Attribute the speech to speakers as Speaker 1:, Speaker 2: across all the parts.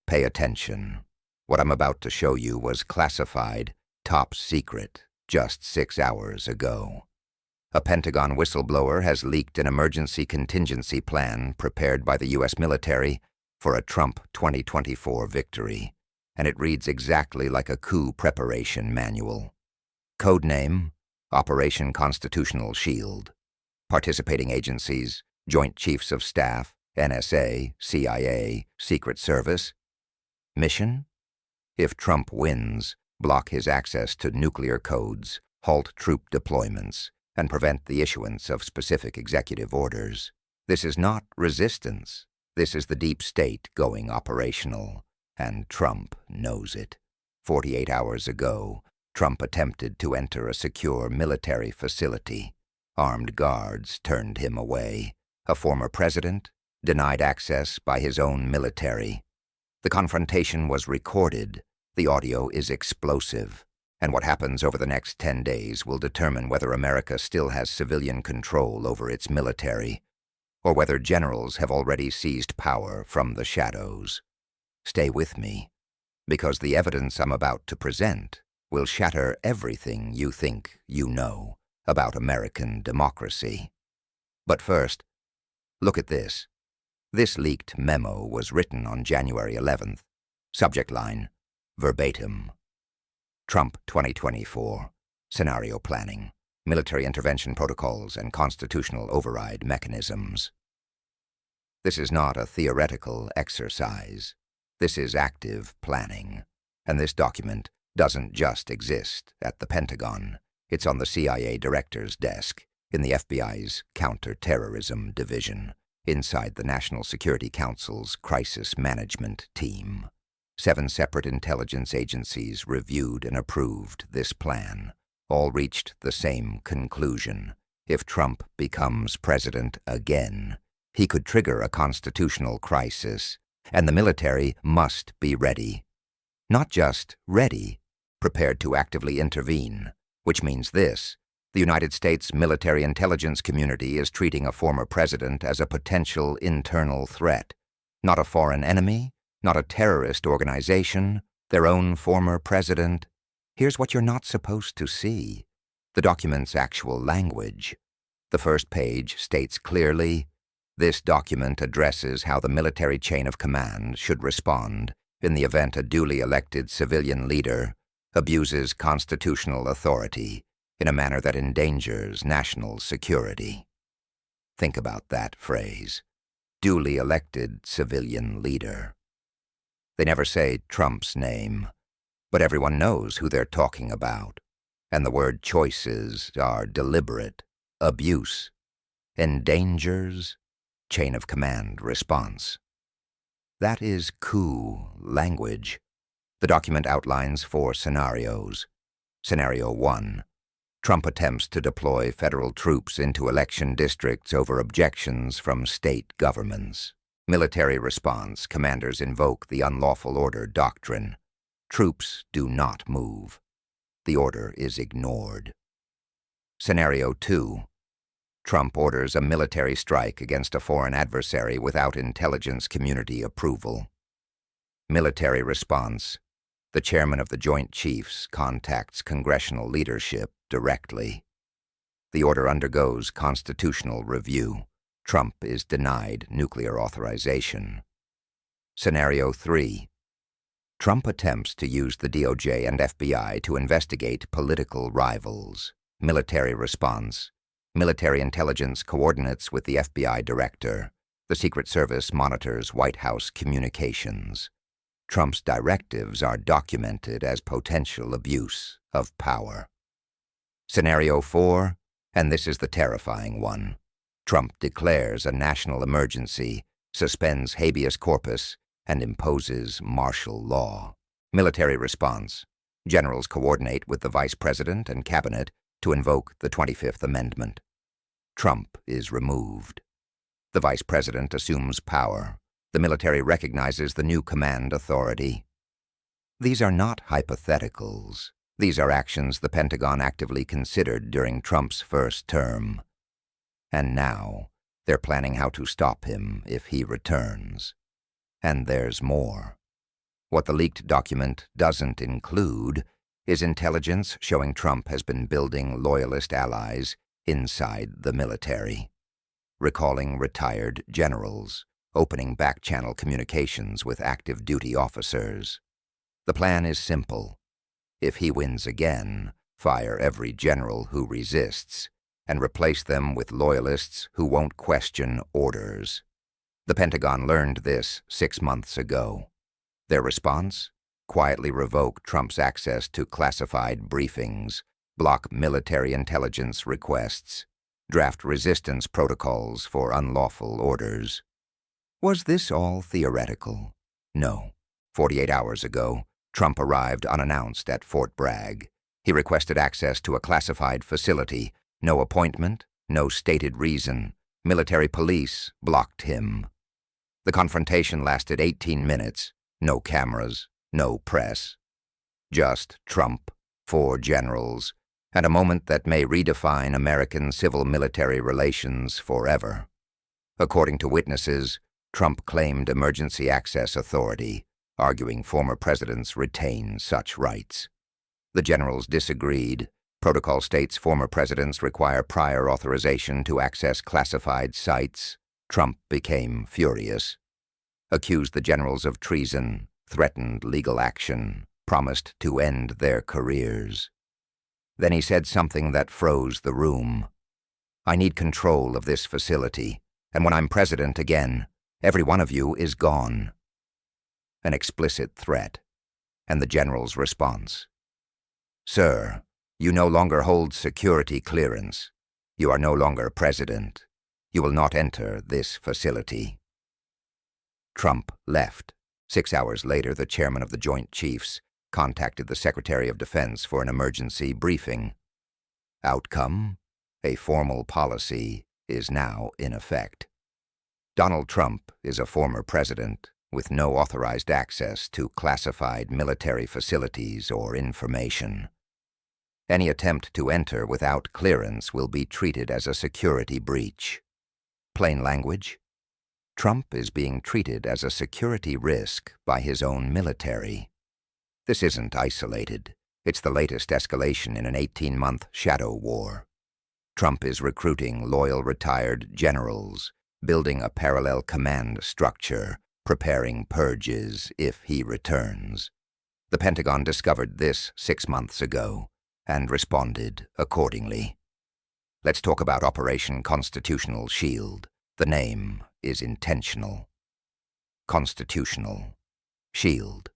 Speaker 1: Pay attention. What I'm about to show you was classified, top secret, just 6 hours ago. A Pentagon whistleblower has leaked an emergency contingency plan prepared by the U.S. military for a Trump 2024 victory, and it reads exactly like a coup preparation manual. Codename, Operation Constitutional Shield. Participating agencies, Joint Chiefs of Staff, NSA, CIA, Secret Service. Mission? If Trump wins, block his access to nuclear codes, halt troop deployments, and prevent the issuance of specific executive orders. This is not resistance. This is the deep state going operational, and Trump knows it. 48 hours ago, Trump attempted to enter a secure military facility. Armed guards turned him away. A former president denied access by his own military. The confrontation was recorded. The audio is explosive. And what happens over the next 10 days will determine whether America still has civilian control over its military, or whether generals have already seized power from the shadows. Stay with me, because the evidence I'm about to present will shatter everything you think you know about American democracy. But first, look at this. This leaked memo was written on January 11th. Subject line, verbatim. Trump 2024, Scenario Planning, Military Intervention Protocols and Constitutional Override Mechanisms. This is not a theoretical exercise. This is active planning. And this document doesn't just exist at the Pentagon. It's on the CIA director's desk, in the FBI's Counterterrorism Division, inside the National Security Council's Crisis Management Team. 7 separate intelligence agencies reviewed and approved this plan. All reached the same conclusion. If Trump becomes president again, he could trigger a constitutional crisis, and the military must be ready. Not just ready, prepared to actively intervene, which means this: the United States military intelligence community is treating a former president as a potential internal threat, not a foreign enemy, not a terrorist organization, their own former president. Here's what you're not supposed to see: the document's actual language. The first page states clearly, this document addresses how the military chain of command should respond in the event a duly elected civilian leader abuses constitutional authority in a manner that endangers national security. Think about that phrase, duly elected civilian leader. They never say Trump's name, but everyone knows who they're talking about, and the word choices are deliberate: abuse, endangers, chain of command response. That is coup language. The document outlines 4 scenarios. Scenario 1. Trump attempts to deploy federal troops into election districts over objections from state governments. Military response: commanders invoke the unlawful order doctrine. Troops do not move. The order is ignored. Scenario 2. Trump orders a military strike against a foreign adversary without intelligence community approval. Military response: the chairman of the Joint Chiefs contacts congressional leadership directly. The order undergoes constitutional review. Trump is denied nuclear authorization. Scenario 3. Trump attempts to use the DOJ and FBI to investigate political rivals. Military response: military intelligence coordinates with the FBI director. The Secret Service monitors White House communications. Trump's directives are documented as potential abuse of power. Scenario 4, and this is the terrifying one. Trump declares a national emergency, suspends habeas corpus, and imposes martial law. Military response: generals coordinate with the Vice President and Cabinet to invoke the 25th Amendment. Trump is removed. The Vice President assumes power. The military recognizes the new command authority. These are not hypotheticals. These are actions the Pentagon actively considered during Trump's first term. And now, they're planning how to stop him if he returns. And there's more. What the leaked document doesn't include is intelligence showing Trump has been building loyalist allies inside the military, recalling retired generals, opening back-channel communications with active duty officers. The plan is simple. If he wins again, fire every general who resists and replace them with loyalists who won't question orders. The Pentagon learned this 6 months ago. Their response? Quietly revoke Trump's access to classified briefings, block military intelligence requests, draft resistance protocols for unlawful orders. Was this all theoretical? No. 48 hours ago, Trump arrived unannounced at Fort Bragg. He requested access to a classified facility. No appointment, no stated reason. Military police blocked him. The confrontation lasted 18 minutes. No cameras, no press. Just Trump, 4 generals, and a moment that may redefine American civil-military relations forever. According to witnesses, Trump claimed emergency access authority, arguing former presidents retain such rights. The generals disagreed. Protocol states former presidents require prior authorization to access classified sites. Trump became furious, accused the generals of treason, threatened legal action, promised to end their careers. Then he said something that froze the room. "I need control of this facility, and when I'm president again, every one of you is gone." An explicit threat, and the general's response. "Sir, you no longer hold security clearance. You are no longer president. You will not enter this facility." Trump left. 6 hours later, the chairman of the Joint Chiefs contacted the Secretary of Defense for an emergency briefing. Outcome? A formal policy is now in effect. Donald Trump is a former president with no authorized access to classified military facilities or information. Any attempt to enter without clearance will be treated as a security breach. Plain language? Trump is being treated as a security risk by his own military. This isn't isolated. It's the latest escalation in an 18-month shadow war. Trump is recruiting loyal retired generals, building a parallel command structure, preparing purges if he returns. The Pentagon discovered this 6 months ago and responded accordingly. Let's talk about Operation Constitutional Shield. The name is intentional. Constitutional Shield.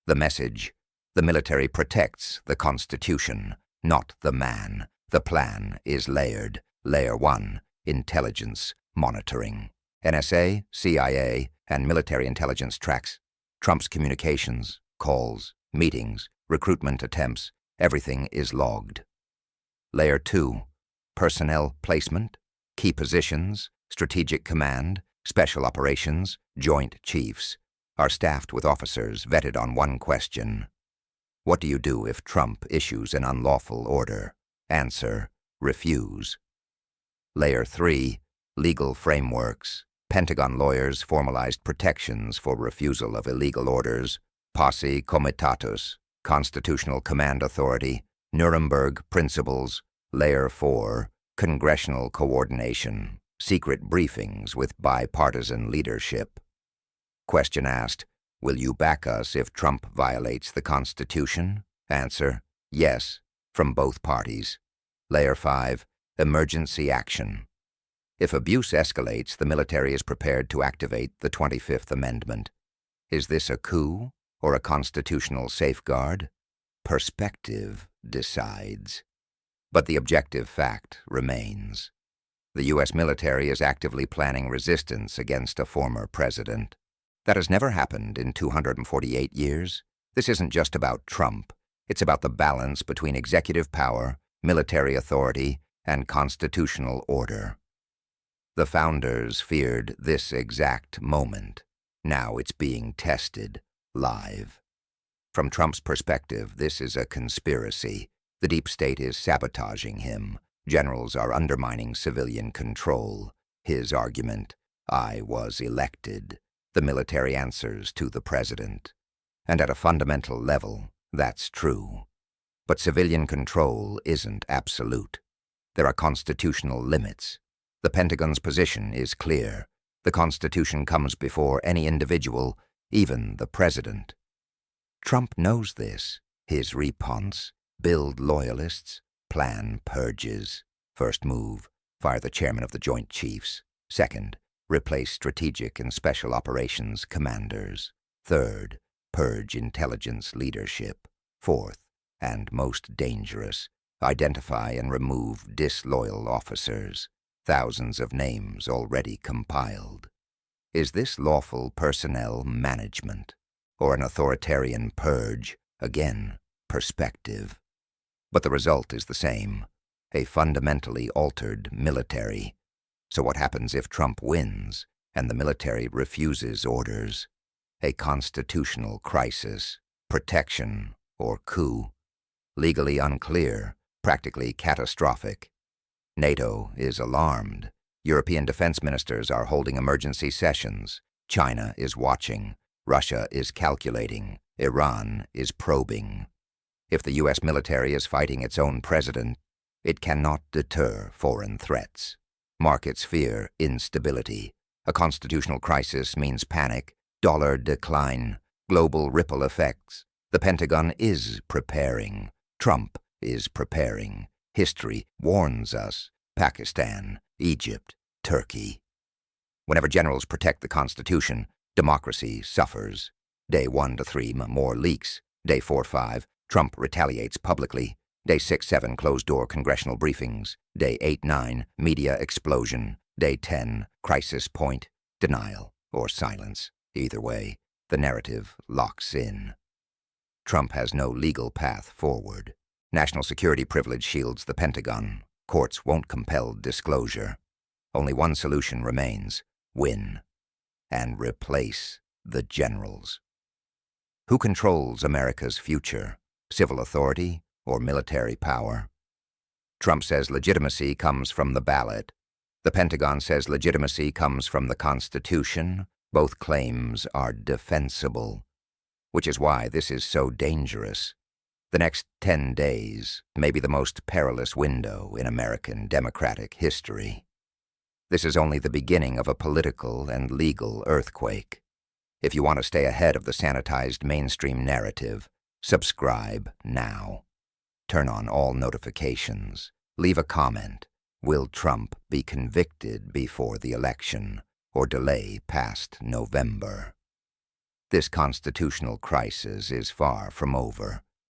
Speaker 1: The message: the military protects the Constitution, not the man. The plan is layered. Layer 1, intelligence monitoring. NSA, CIA, and military intelligence tracks Trump's communications, calls, meetings, recruitment attempts. Everything is logged. Layer 2, personnel placement, key positions, strategic command, special operations, Joint Chiefs are staffed with officers vetted on one question. What do you do if Trump issues an unlawful order? Answer: refuse. Layer 3, legal frameworks. Pentagon lawyers formalized protections for refusal of illegal orders. Posse Comitatus, Constitutional Command Authority, Nuremberg Principles. Layer 4, congressional coordination. Secret briefings with bipartisan leadership. Question asked: will you back us if Trump violates the Constitution? Answer: yes, from both parties. Layer 5, emergency action. If abuse escalates, the military is prepared to activate the 25th Amendment. Is this a coup or a constitutional safeguard? Perspective decides. But the objective fact remains. The U.S. military is actively planning resistance against a former president. That has never happened in 248 years. This isn't just about Trump. It's about the balance between executive power, military authority, and constitutional order. The founders feared this exact moment. Now it's being tested live. From Trump's perspective, this is a conspiracy. The deep state is sabotaging him. Generals are undermining civilian control. His argument: I was elected. The military answers to the president. And at a fundamental level, that's true. But civilian control isn't absolute. There are constitutional limits. The Pentagon's position is clear. The Constitution comes before any individual, even the president. Trump knows this. His response: build loyalists, plan purges. First move: fire the chairman of the Joint Chiefs. Second, replace strategic and special operations commanders. Third, purge intelligence leadership. Fourth, and most dangerous, identify and remove disloyal officers. Thousands of names already compiled. Is this lawful personnel management, or an authoritarian purge? Again, perspective. But the result is the same: a fundamentally altered military. So what happens if Trump wins and the military refuses orders? A constitutional crisis, protection, or coup. Legally unclear, practically catastrophic. NATO is alarmed. European defense ministers are holding emergency sessions. China is watching. Russia is calculating. Iran is probing. If the U.S. military is fighting its own president, it cannot deter foreign threats. Markets fear instability. A constitutional crisis means panic, dollar decline, global ripple effects. The Pentagon is preparing. Trump is preparing. History warns us. Pakistan, Egypt, Turkey. Whenever generals protect the Constitution, democracy suffers. Day 1 to 3, more leaks. Day 4-5, Trump retaliates publicly. Day 6-7, closed-door congressional briefings. Day 8-9, media explosion. Day 10, crisis point, denial, or silence. Either way, the narrative locks in. Trump has no legal path forward. National security privilege shields the Pentagon. Courts won't compel disclosure. Only one solution remains: win. And replace the generals. Who controls America's future? Civil authority or military power? Trump says legitimacy comes from the ballot. The Pentagon says legitimacy comes from the Constitution. Both claims are defensible, which is why this is so dangerous. The next 10 days may be the most perilous window in American democratic history. This is only the beginning of a political and legal earthquake. If you want to stay ahead of the sanitized mainstream narrative, subscribe now. Turn on all notifications. Leave a comment. Will Trump be convicted before the election, or delay past November? This constitutional crisis is far from over.